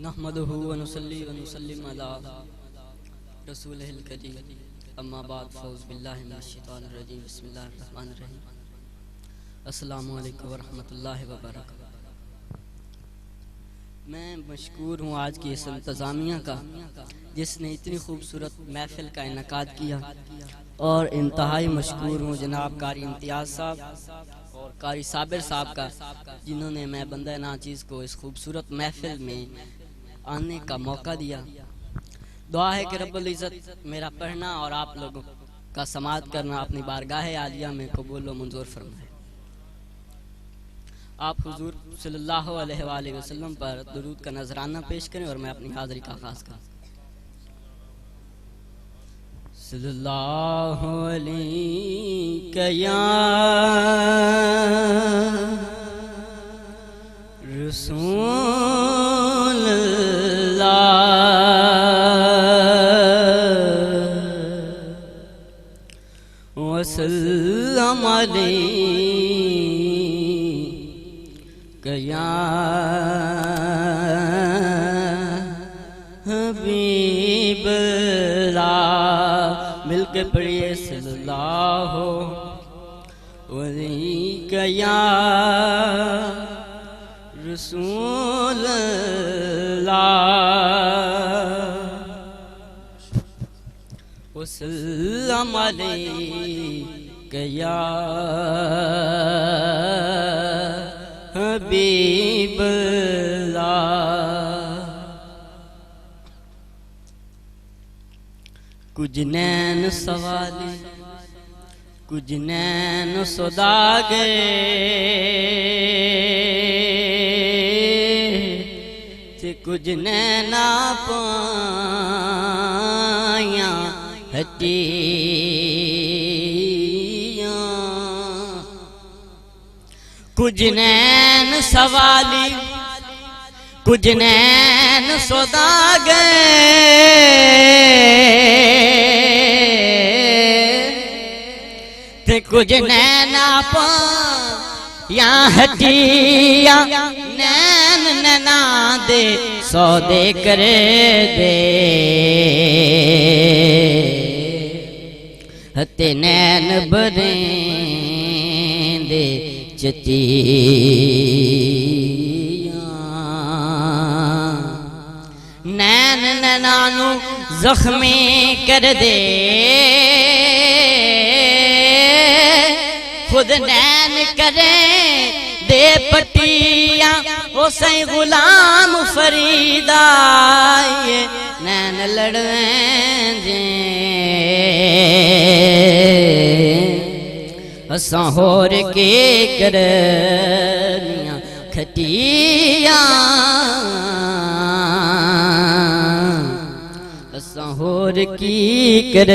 नहमदुहु व नुसल्ली व नुसल्लिम अला रसूलिहिल करीम अम्मा बाद फौज़ बिल्लाहि मिनश शैतानिर रजीम बिस्मिल्लाहिर रहमानिर रहीम अस्सलामु अलैकुम व रहमतुल्लाहि व बरकातहू। मैं मशकूर हूँ आज की इस इंतज़ामिया का जिसने इतनी खूबसूरत महफिल का इनकाद किया, और इंतहाई मशकूर हूँ जनाब कारी इम्तियाज़ साहब और कारी साबिर साहब का, जिन्होंने मैं बंदा नाचीज़ को इस खूबसूरत महफिल में आने का मौका दिया। दुआ है कि रब्बुल इज़्ज़त मेरा पढ़ना और आप लोगों का समाअत करना अपनी बारगाह आलिया में कबूल व मंजूर फरमाए। आप हुजूर सल्लल्लाहु अलैहि वसल्लम पर दुरूद का नजराना पेश करें और मैं अपनी हाज़िरी का आगाज़ करूं। सल्लल्लाहु अलैहि या रसूल अल्लाह वसल्लम अलैहि या हबीब अल्लाह। मिलके पढ़िए सल्लल्लाहु अलैहि या रसूल अल्लाह वसल्लम अलैहि या हबीब अल्लाह। कुछ नैन सवाले कुछ नैन सुदागे ते कुछ नैना पाया हटिया। कुछ नैन सवाली कुछ नैन सुदागे ते कुछ नैना पाया हटिया। नैन नैना दे सौदे करे दे हते नैन बरे दे चतिया। नैन नैनानू जख्मी कर दे खुद नैन करे दे पटिया। ओ सई गुलाम फरीदा ये नैन लड़वे जे असां होर के करनिया खटिया। असां होर की कर